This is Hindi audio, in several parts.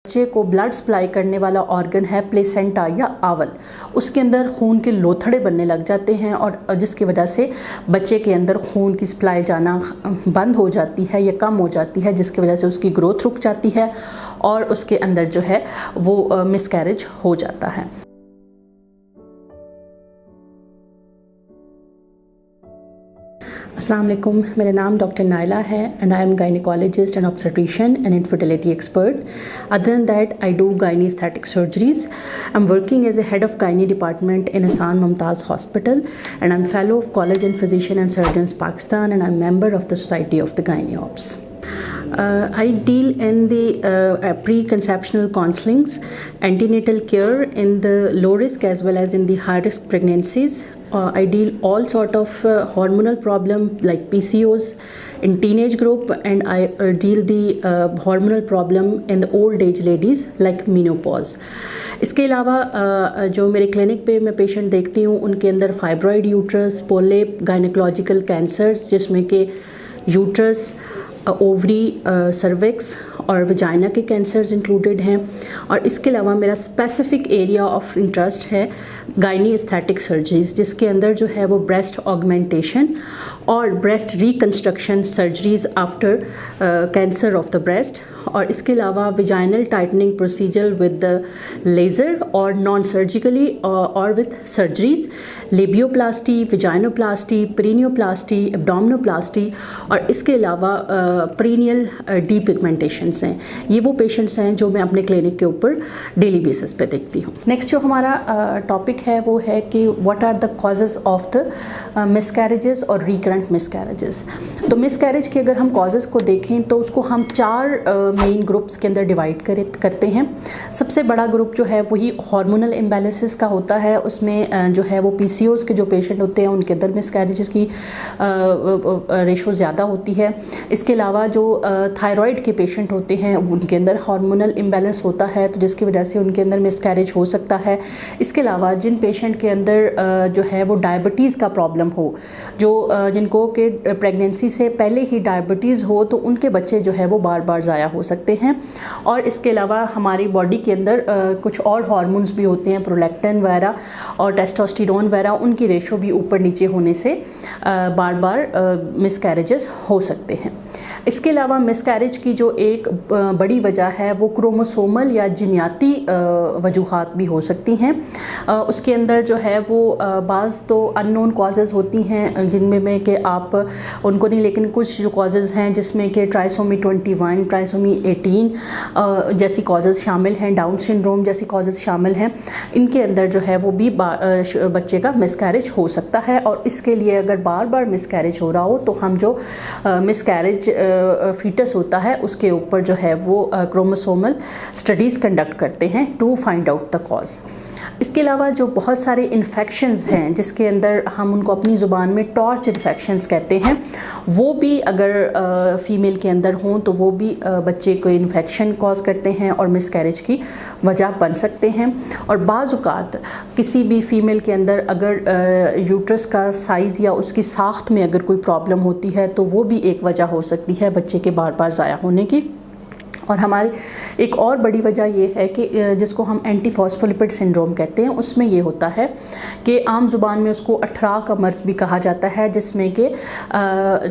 बच्चे को ब्लड सप्लाई करने वाला ऑर्गन है प्लेसेंटा या आंवल, उसके अंदर खून के लोथड़े बनने लग जाते हैं और जिसकी वजह से बच्चे के अंदर खून की सप्लाई जाना बंद हो जाती है या कम हो जाती है, जिसकी वजह से उसकी ग्रोथ रुक जाती है और उसके अंदर जो है वो मिसकैरेज हो जाता है। अस्सलाम वालेकुम, मेरा नाम डॉक्टर नाइला है and I am gynaecologist and obstetrician and infertility expert. Other than that I do gynae aesthetic surgeries. I am working as a head of gynae department in Ahsan Mumtaz Hospital and I'm fellow of College and Physician and Surgeons Pakistan and I'm member of the Society of the Gynae Obs. I deal in the preconceptional counselings, antenatal care in the low risk as well as in the high risk pregnancies. I deal all sort of hormonal problem like PCOS in teenage group and I deal the hormonal problem in the old age ladies like menopause. इसके अलावा जो मेरे क्लिनिक पे मैं पेशेंट देखती हूँ उनके अंदर fibroid uterus, polyp, gynaecological cancers जिसमें कि यूट्रस, ओवरी, सर्विक्स और वजाइना के कैंसर्स इंक्लूडेड हैं। और इसके अलावा मेरा स्पेसिफिक एरिया ऑफ इंटरेस्ट है गायनी एस्थेटिक सर्जरीज, जिसके अंदर जो है वो ब्रेस्ट ऑगमेंटेशन और breast reconstruction surgeries after cancer of the breast, और इसके अलावा vaginal tightening procedure with the laser और नॉन सर्जिकली और विद सर्जरीज, लेबियोप्लास्टी, विजाइनोप्लास्टी, पेरिनियोप्लास्टी, एब्डोमिनोप्लास्टी, और इसके अलावा पेरिनियल डीपिगमेंटेशंस हैं। ये वो पेशेंट्स हैं जो मैं अपने क्लिनिक के ऊपर डेली बेसिस पे देखती हूँ। नेक्स्ट जो हमारा टॉपिक है वो है कि what are the causes of the miscarriages और रिकरेंट मिसकैरेजेस। तो मिसकैरेज के अगर हम कॉजेज़ को देखें तो उसको हम चार मेन ग्रुप्स के अंदर डिवाइड करते हैं। सबसे बड़ा ग्रुप जो है वही हार्मोनल इम्बैलेंसेस का होता है। उसमें जो है वो PCOS के जो पेशेंट होते हैं उनके अंदर मिसकैरेजेस की रेशो ज़्यादा होती है। इसके अलावा जो थायराइड के पेशेंट होते हैं उनके अंदर हार्मोनल इम्बैलेंस होता है तो जिसकी वजह से उनके अंदर मिसकैरेज हो सकता है। इसके अलावा जिन पेशेंट के अंदर जो है वो डायबिटीज़ का प्रॉब्लम हो, जो जिनको के प्रेगनेंसी से पहले ही डायबिटीज़ हो, तो उनके बच्चे जो है वो बार बार ज़ाया हो सकते हैं। और इसके अलावा हमारी बॉडी के अंदर कुछ और हार्मोन्स भी होते हैं, प्रोलैक्टिन वगैरह और टेस्टोस्टेरोन वगैरह, उनकी रेशो भी ऊपर नीचे होने से बार बार मिसकैरेजेस हो सकते हैं। इसके अलावा मिसकैरेज की जो एक बड़ी वजह है वो क्रोमोसोमल या जिन्याती वजूहात भी हो सकती हैं। उसके अंदर जो है वो बाज़ तो अननोन कॉजेज़ होती हैं जिनमें में कि आप उनको नहीं, लेकिन कुछ जो कॉजेज़ हैं जिसमें कि ट्राइसोमी 21, ट्राइसोमी 18 जैसी कॉजेज़ शामिल हैं, डाउन सिंड्रोम जैसी कॉजेज़ शामिल हैं। इनके अंदर जो है वो भी बच्चे का मिसकैरेज हो सकता है। और इसके लिए अगर बार बार मिसकैरेज हो रहा हो तो हम जो मिसकैरेज फीटस होता है उसके ऊपर जो है वो क्रोमोसोमल स्टडीज़ कंडक्ट करते हैं to find out the cause. इसके अलावा जो बहुत सारे इन्फेक्शंस हैं जिसके अंदर हम उनको अपनी ज़ुबान में टॉर्च इन्फेक्शंस कहते हैं, वो भी अगर फ़ीमेल के अंदर हों तो वो भी बच्चे को इन्फेक्शन कॉज करते हैं और मिसकैरेज की वजह बन सकते हैं। और बाज़ औक़ात किसी भी फ़ीमेल के अंदर अगर यूट्रस का साइज़ या उसकी साख्त में अगर कोई प्रॉब्लम होती है तो वो भी एक वजह हो सकती है बच्चे के बार बार ज़ाया होने की। और हमारी एक और बड़ी वजह ये है कि जिसको हम एंटीफॉस्फोलिपिड सिंड्रोम कहते हैं, उसमें ये होता है कि आम ज़ुबान में उसको अठरा का मर्ज़ भी कहा जाता है, जिसमें कि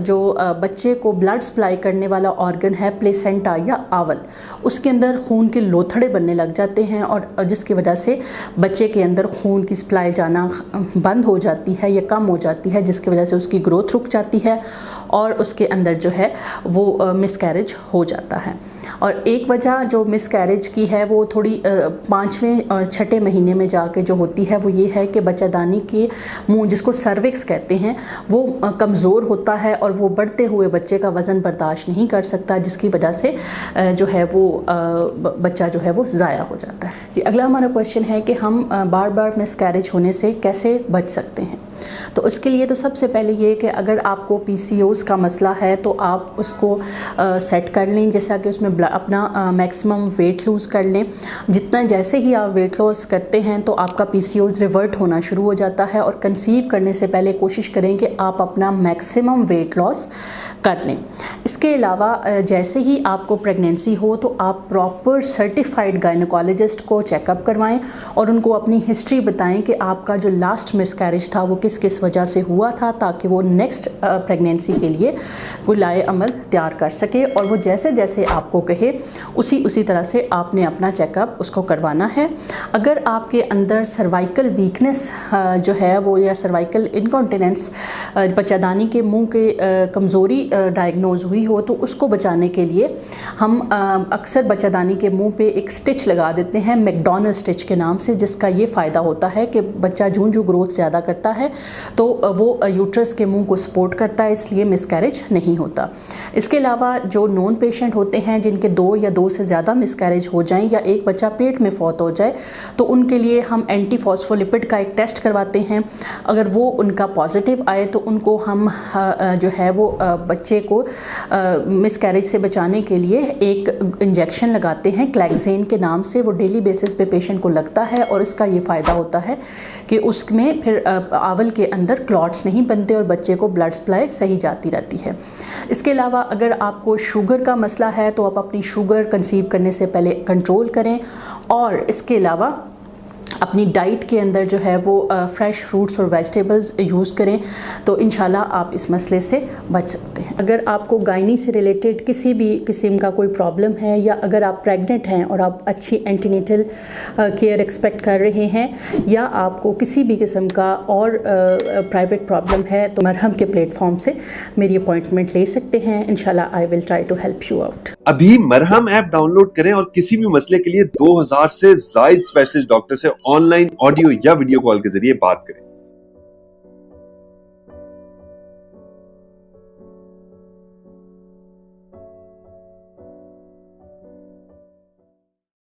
जो बच्चे को ब्लड सप्लाई करने वाला ऑर्गन है प्लेसेंटा या आंवल, उसके अंदर खून के लोथड़े बनने लग जाते हैं और जिसकी वजह से बच्चे के अंदर खून की सप्लाई जाना बंद हो जाती है या कम हो जाती है, जिसकी वजह से उसकी ग्रोथ रुक जाती है और उसके अंदर जो है वो मिसकैरेज हो जाता है। और एक वजह जो मिसकैरेज की है वो थोड़ी 5वें और 6ठे महीने में जाके जो होती है वो ये है कि बच्चादानी के मुंह, जिसको सर्विक्स कहते हैं, वो कमज़ोर होता है और वो बढ़ते हुए बच्चे का वज़न बर्दाश्त नहीं कर सकता, जिसकी वजह से जो है वो बच्चा जो है वो ज़ाया हो जाता है। जी, अगला हमारा क्वेश्चन है कि हम बार बार मिसकैरेज होने से कैसे बच सकते हैं। तो उसके लिए तो सबसे पहले ये कि अगर आपको PCOS का मसला है तो आप उसको सेट कर लें, जैसा कि उसमें अपना मैक्सिमम वेट लूज़ कर लें। जितना जैसे ही आप वेट लॉस करते हैं तो आपका PCOS रिवर्ट होना शुरू हो जाता है। और कंसीव करने से पहले कोशिश करें कि आप अपना मैक्सिमम वेट लॉस कर लें। इसके अलावा जैसे ही आपको प्रेगनेंसी हो तो आप प्रॉपर सर्टिफाइड गायनेकोलॉजिस्ट को चेकअप करवाएं और उनको अपनी हिस्ट्री बताएं कि आपका जो लास्ट मिसकैरेज था वो किस किस वजह से हुआ था, ताकि वो नेक्स्ट प्रेगनेंसी के लिए कोई लाए अमल तैयार कर सके। और वो जैसे जैसे आपको कहे उसी तरह से आपने अपना चेकअप उसको करवाना है। अगर आपके अंदर सर्वाइकल वीकनेस जो है वो, या सर्वाइकल इनकॉन्टिनेंस, बच्चादानी के मुंह के कमज़ोरी डायग्नोज हुई हो, तो उसको बचाने के लिए हम अक्सर बच्चादानी के मुंह पे एक स्टिच लगा देते हैं मैकडॉनल्ड स्टिच के नाम से, जिसका ये फ़ायदा होता है कि बच्चा जूं ग्रोथ ज़्यादा करता है तो वो यूट्रस के मुंह को सपोर्ट करता है, इसलिए मिसकैरेज नहीं होता। इसके अलावा जो नॉन पेशेंट होते हैं जिनके 2 या 2 से ज़्यादा मिसकैरेज हो जाएं या एक बच्चा पेट में फौत हो जाए, तो उनके लिए हम एंटी फॉस्फोलिपिड का एक टेस्ट करवाते हैं। अगर वो उनका पॉजिटिव आए तो उनको हम जो है वो बच्चे को मिसकैरेज से बचाने के लिए एक इंजेक्शन लगाते हैं क्लैक्सेन के नाम से। वो डेली बेसिस पे पेशेंट को लगता है और इसका ये फ़ायदा होता है कि उसमें फिर आवल के अंदर क्लॉट्स नहीं बनते और बच्चे को ब्लड सप्लाई सही जाती रहती है। इसके अलावा अगर आपको शुगर का मसला है तो आप अपनी शुगर कंसीव करने से पहले कंट्रोल करें, और इसके अलावा अपनी डाइट के अंदर जो है वो फ्रेश फ्रूट्स और वेजिटेबल्स यूज़ करें, तो इंशाल्लाह आप इस मसले से बच सकते हैं। अगर आपको गायनी से रिलेटेड किसी भी किस्म का कोई प्रॉब्लम है, या अगर आप प्रेग्नेंट हैं और आप अच्छी एंटीनेटल केयर एक्सपेक्ट कर रहे हैं, या आपको किसी भी किस्म का और प्राइवेट प्रॉब्लम है, तो मरहम के प्लेटफॉर्म से मेरी अपॉइंटमेंट ले सकते हैं। इंशाल्लाह I will try to help you out. अभी मरहम ऐप डाउनलोड करें और किसी भी मसले के लिए 2000 से ज्यादा स्पेशलिस्ट डॉक्टर से ऑनलाइन ऑडियो या वीडियो कॉल के जरिए बात करें।